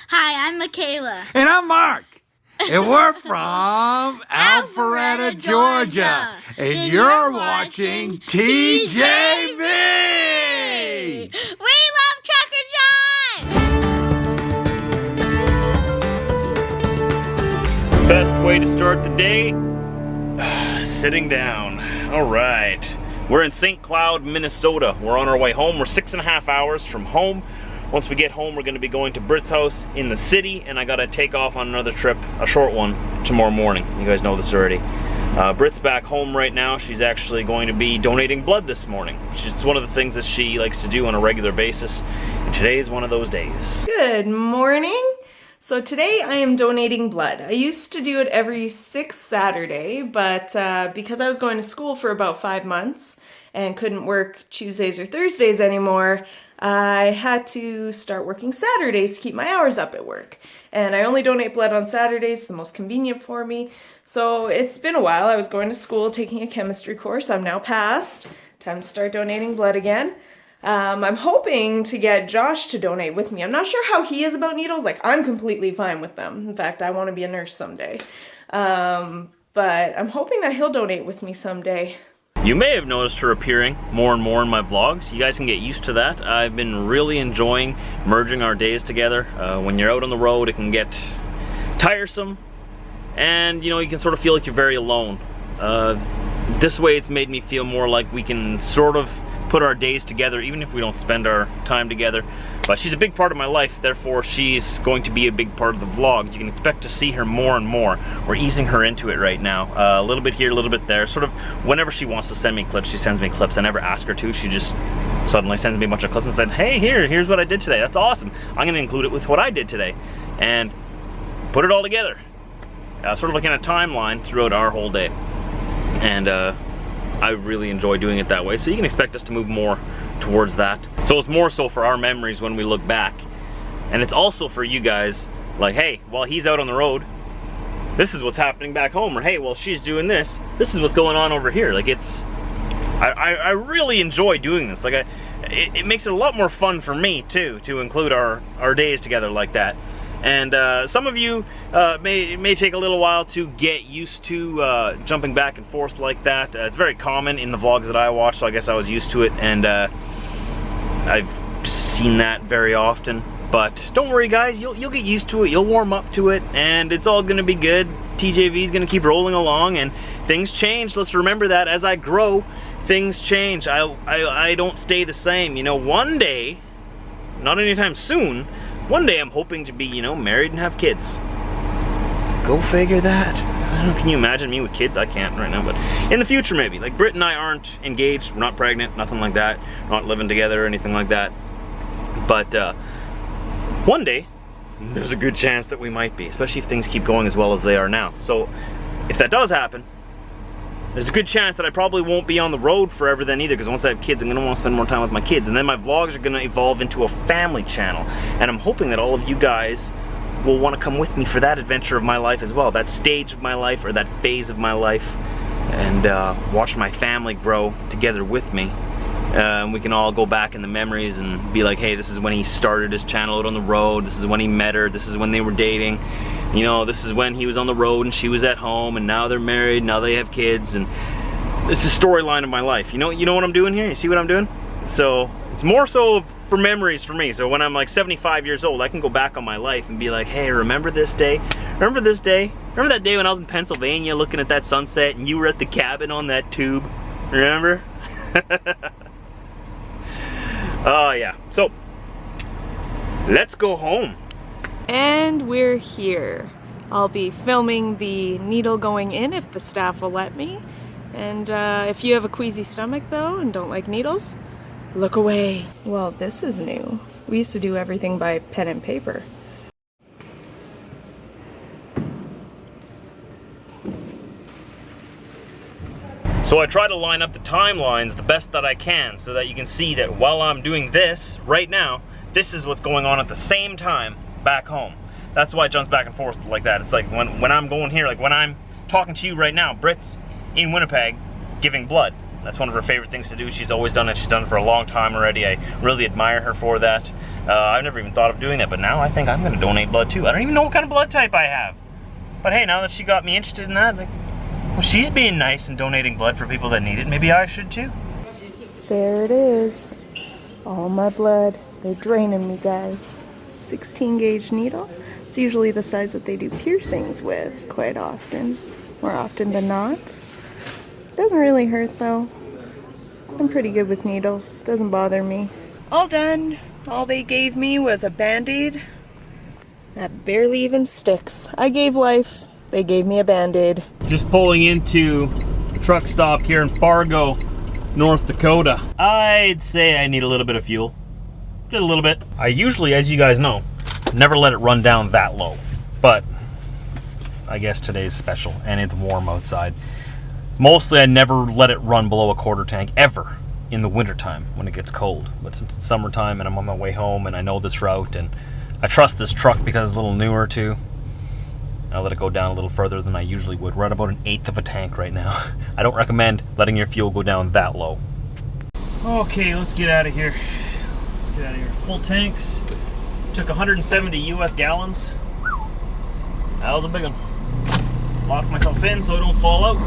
Hi, I'm Michaela. And I'm Mark. And we're from Alpharetta, Georgia. And you're watching TJV. We love Trucker John! Best way to start the day? Sitting down. All right. We're in St. Cloud, Minnesota. We're on our way home. We're 6.5 hours from home. Once we get home, we're going to be going to Brit's house in the city, and I got to take off on another trip, a short one, tomorrow morning. You guys know this already. Brit's back home right now. She's actually going to be donating blood this morning, which is one of the things that she likes to do on a regular basis. And today is one of those days. Good morning. So today I am donating blood. I used to do it every 6th Saturday, but because I was going to school for about 5 months and couldn't work Tuesdays or Thursdays anymore, I had to start working Saturdays to keep my hours up at work. And I only donate blood on Saturdays, the most convenient for me. So it's been a while. I was going to school, taking a chemistry course. I'm now passed. Time to start donating blood again. I'm hoping to get Josh to donate with me. I'm not sure how he is about needles. Like, I'm completely fine with them. In fact, I want to be a nurse someday. But I'm hoping that he'll donate with me someday. You may have noticed her appearing more and more in my vlogs. You guys can get used to that. I've been really enjoying merging our days together. When you're out on the road, it can get tiresome, and you can sort of feel like you're very alone. This way it's made me feel more like we can sort of put our days together, even if we don't spend our time together. But she's a big part of my life, therefore she's going to be a big part of the vlogs. You can expect to see her more and more. We're easing her into it right now. A little bit here, a little bit there. Sort of whenever she wants to send me clips, she sends me clips. I never ask her to. She just suddenly sends me a bunch of clips and said, hey, here's what I did today. That's awesome. I'm gonna include it with what I did today and put it all together. Sort of like in a timeline throughout our whole day. And I really enjoy doing it that way, so you can expect us to move more towards that. So it's more so for our memories when we look back, and it's also for you guys, like, hey, while he's out on the road, this is what's happening back home, or hey, while she's doing this is what's going on over here. Like, I really enjoy doing this. Like, it makes it a lot more fun for me too to include our days together like that. And some of you may take a little while to get used to jumping back and forth like that. It's very common in the vlogs that I watch, so I guess I was used to it, and I've seen that very often. But don't worry, guys, you'll get used to it, you'll warm up to it, and it's all gonna be good. TJV is gonna keep rolling along, and things change. Let's remember that as I grow, things change. I don't stay the same. One day, not anytime soon, one day I'm hoping to be, married and have kids. Go figure that. I don't know, can you imagine me with kids? I can't right now, but in the future maybe. Like, Brit and I aren't engaged, we're not pregnant, nothing like that. We're not living together or anything like that. But one day, there's a good chance that we might be, especially if things keep going as well as they are now. So if that does happen, there's a good chance that I probably won't be on the road forever then either, because once I have kids, I'm going to want to spend more time with my kids. And then my vlogs are going to evolve into a family channel. And I'm hoping that all of you guys will want to come with me for that adventure of my life as well. That stage of my life, or that phase of my life. And watch my family grow together with me. We can all go back in the memories and be like, hey, this is when he started his channel out on the road. This is when he met her. This is when they were dating. This is when he was on the road and she was at home, and now they're married, now they have kids, and it's a storyline of my life. You know what I'm doing here? You see what I'm doing? So it's more so for memories for me. So when I'm like 75 years old, I can go back on my life and be like, hey, remember this day? Remember this day? Remember that day when I was in Pennsylvania looking at that sunset and you were at the cabin on that tube? Remember? Oh yeah, so let's go home. And we're here. I'll be filming the needle going in if the staff will let me. And if you have a queasy stomach though and don't like needles, look away. Well, this is new. We used to do everything by pen and paper. So I try to line up the timelines the best that I can so that you can see that while I'm doing this right now, this is what's going on at the same time back home. That's why it jumps back and forth like that. It's like when I'm going here, like when I'm talking to you right now, Brit's in Winnipeg giving blood. That's one of her favorite things to do. She's always done it. She's done it for a long time already. I really admire her for that. I've never even thought of doing that, but now I think I'm going to donate blood too. I don't even know what kind of blood type I have. But hey, now that she got me interested in that, like, well, she's being nice and donating blood for people that need it. Maybe I should too. There it is. All my blood. They're draining me, guys. 16 gauge needle. It's usually the size that they do piercings with quite often. More often than not. Doesn't really hurt though. I'm pretty good with needles. Doesn't bother me. All done. All they gave me was a Band-Aid that barely even sticks. I gave life. They gave me a Band-Aid. Just pulling into a truck stop here in Fargo, North Dakota. I'd say I need a little bit of fuel. Just a little bit. I usually, as you guys know, never let it run down that low. But I guess today's special and it's warm outside. Mostly I never let it run below a quarter tank ever in the wintertime when it gets cold. But since it's summertime and I'm on my way home and I know this route and I trust this truck because it's a little newer too, I'll let it go down a little further than I usually would. We're at about 1/8 of a tank right now. I don't recommend letting your fuel go down that low. Okay, let's get out of here. Let's get out of here. Full tanks. Took 170 US gallons. That was a big one. Locked myself in so I don't fall out.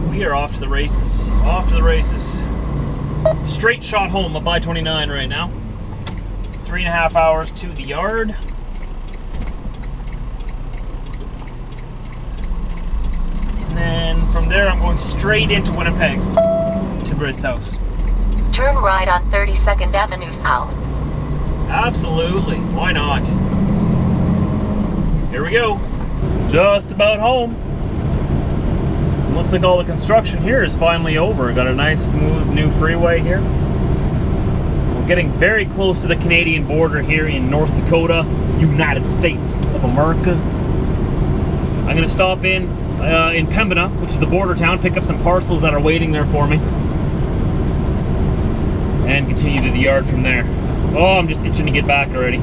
We are off to the races. Off to the races. Straight shot home up I-29 right now. 3.5 hours to the yard. And then from there I'm going straight into Winnipeg to Brit's house. Turn right on 32nd Avenue South. Absolutely. Why not? Here we go. Just about home. Looks like all the construction here is finally over. Got a nice smooth new freeway here. We're getting very close to the Canadian border here in North Dakota, United States of America. I'm gonna stop in Pembina, which is the border town, pick up some parcels that are waiting there for me, and continue to the yard from there. Oh, I'm just itching to get back already.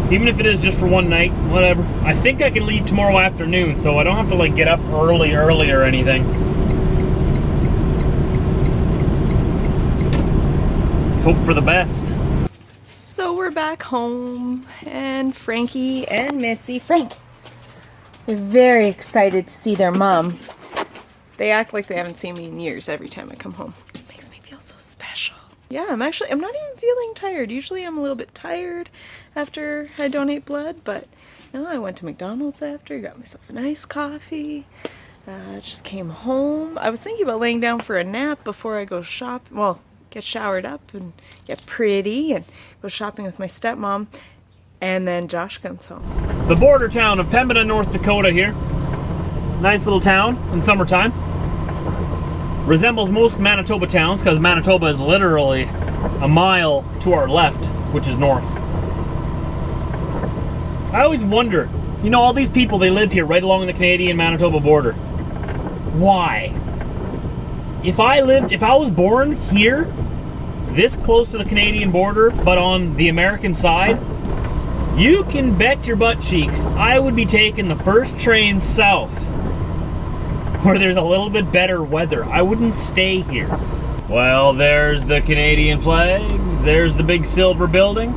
Even if it is just for one night, whatever. I think I can leave tomorrow afternoon, so I don't have to like get up early or anything. Let's hope for the best. So we're back home, and Frankie and Mitzi, Frank, they're very excited to see their mom. They act like they haven't seen me in years every time I come home. It makes me feel so special. Yeah, I'm not even feeling tired. Usually I'm a little bit tired after I donate blood, but you know, I went to McDonald's after, got myself a nice coffee, just came home. I was thinking about laying down for a nap before I go shop, well, get showered up and get pretty and go shopping with my stepmom, and then Josh comes home. The border town of Pembina, North Dakota here. Nice little town in summertime. Resembles most Manitoba towns because Manitoba is literally a mile to our left, which is north. I always wonder, you know, all these people, they live here right along the Canadian-Manitoba border. Why? If I was born here, this close to the Canadian border, but on the American side, you can bet your butt cheeks I would be taking the first train south, where there's a little bit better weather. I wouldn't stay here. Well, there's the Canadian flags. There's the big silver building.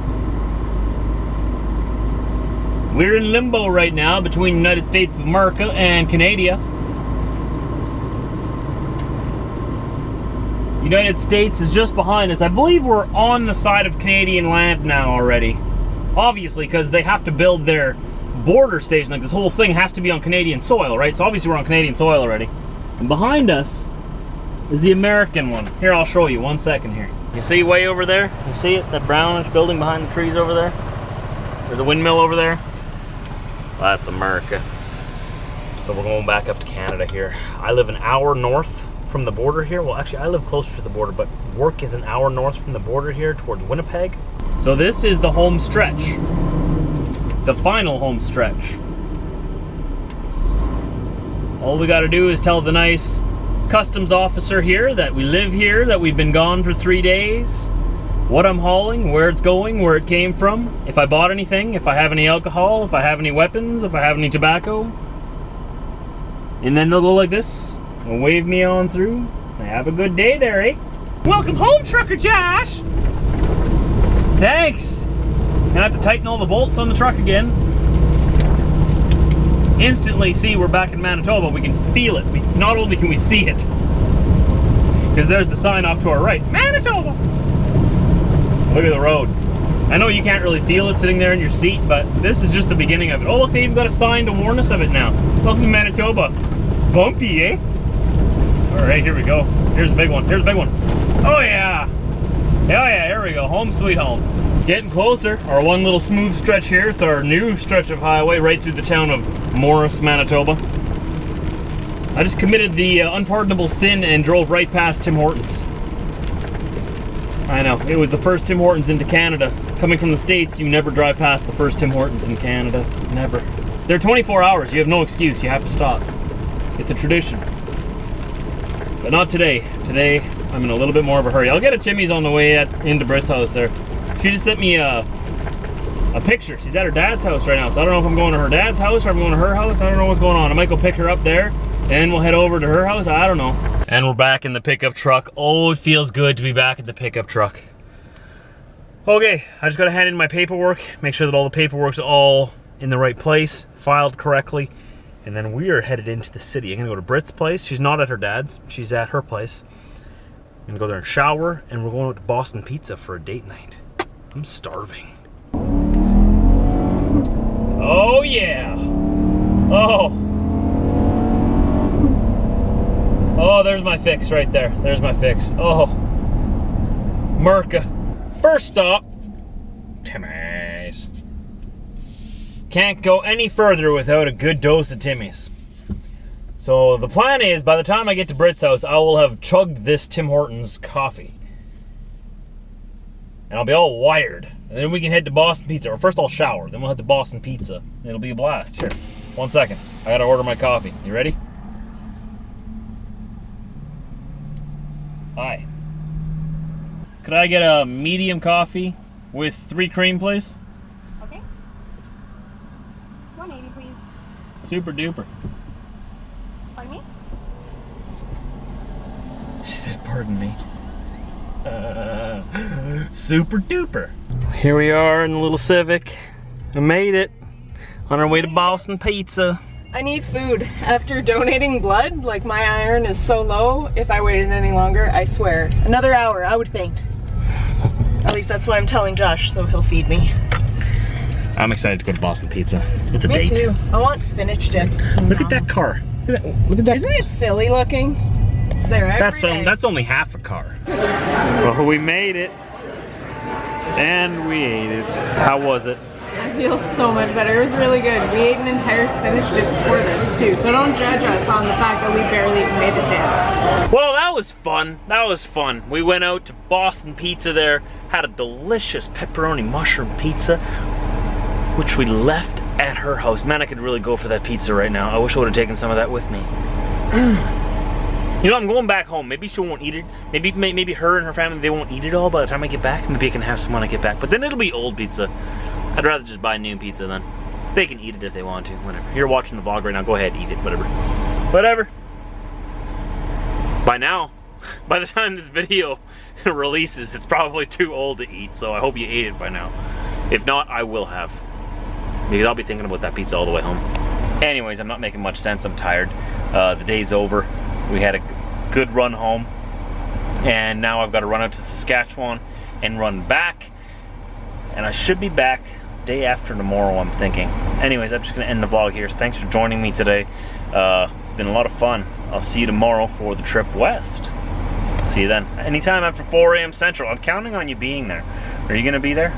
We're in limbo right now between United States of America and Canada. United States is just behind us. I believe we're on the side of Canadian land now already. Obviously, because they have to build their border station, like this whole thing has to be on Canadian soil, right? So obviously we're on Canadian soil already. And behind us is the American one. Here, I'll show you, 1 second here. You see way over there? You see it? That brownish building behind the trees over there? Or the windmill over there? That's America. So we're going back up to Canada here. I live an hour north from the border here. Well, actually, I live closer to the border, but work is an hour north from the border here towards Winnipeg. So this is the home stretch. The final home stretch. All we gotta do is tell the nice customs officer here that we live here, that we've been gone for 3 days, what I'm hauling, where it's going, where it came from, if I bought anything, if I have any alcohol, if I have any weapons, if I have any tobacco. And then they'll go like this. wave me on through. Say, have a good day there, eh? Welcome home, Trucker Josh! Thanks! Gonna have to tighten all the bolts on the truck again. Instantly see we're back in Manitoba. We can feel it. Not only can we see it, because there's the sign off to our right. Manitoba! Look at the road. I know you can't really feel it sitting there in your seat, but this is just the beginning of it. Oh look, they even got a sign to warn us of it now. Welcome to Manitoba. Bumpy, eh? Alright, here we go. Here's a big one. Here's a big one. Oh yeah! Oh yeah, here we go. Home sweet home. Getting closer. Our one little smooth stretch here. It's our new stretch of highway right through the town of Morris, Manitoba. I just committed the unpardonable sin and drove right past Tim Hortons. I know, it was the first Tim Hortons into Canada. Coming from the States, you never drive past the first Tim Hortons in Canada. Never. They're 24 hours, you have no excuse, you have to stop. It's a tradition. But not today. Today, I'm in a little bit more of a hurry. I'll get a Timmy's on the way into Brit's house there. She just sent me a picture. She's at her dad's house right now, so I don't know if I'm going to her dad's house or I'm going to her house. I don't know what's going on. I might go pick her up there, and we'll head over to her house. I don't know. And we're back in the pickup truck. Oh, it feels good to be back in the pickup truck. Okay, I just got to hand in my paperwork, make sure that all the paperwork's all in the right place, filed correctly, and then we are headed into the city. I'm going to go to Brit's place. She's not at her dad's. She's at her place. I'm going to go there and shower, and we're going out to Boston Pizza for a date night. I'm starving. Oh, yeah. Oh. Oh, there's my fix right there. There's my fix. Oh. Merca. First stop, Timmy's. Can't go any further without a good dose of Timmy's. So the plan is, by the time I get to Brit's house, I will have chugged this Tim Hortons coffee. And I'll be all wired. And then we can head to Boston Pizza. Or first I'll shower, then we'll head to Boston Pizza. It'll be a blast. Here, 1 second. I gotta order my coffee. You ready? Hi. Could I get a medium coffee with 3 cream, please? Okay. 180, please. Super duper. Pardon me? She said, pardon me. Super duper. Here we are in the little Civic. I made it. On our way to Boston Pizza. I need food. After donating blood, like my iron is so low, if I waited any longer, I swear, another hour, I would faint. At least that's what I'm telling Josh, so he'll feed me. I'm excited to go to Boston Pizza. It's a Me date. too. I want spinach dip. Look at that car. Look at that. Isn't it silly looking? It's there every day. That's only half a car. Well, we made it. And we ate it. How was it? I feel so much better. It was really good. We ate an entire spinach dip before this too, so don't judge us on the fact that we barely even made a dip. Well, that was fun. That was fun. We went out to Boston Pizza there, had a delicious pepperoni mushroom pizza, which we left at her house. Man, I could really go for that pizza right now. I wish I would have taken some of that with me. You know, I'm going back home. Maybe she won't eat it. Maybe her and her family, they won't eat it all by the time I get back. Maybe I can have some when I get back. But then it'll be old pizza. I'd rather just buy new pizza then. They can eat it if they want to, whatever. You're watching the vlog right now, go ahead, eat it, whatever. Whatever. By now, by the time this video releases, it's probably too old to eat, so I hope you ate it by now. If not, I will have. Because I'll be thinking about that pizza all the way home. Anyways, I'm not making much sense, I'm tired. The day's over. We had a good run home. And now I've got to run out to Saskatchewan and run back. And I should be back day after tomorrow, I'm thinking. Anyways, I'm just gonna end the vlog here. So thanks for joining me today. It's been a lot of fun. I'll see you tomorrow for the trip west. See you then. Anytime after 4 a.m. Central. I'm counting on you being there. Are you gonna be there?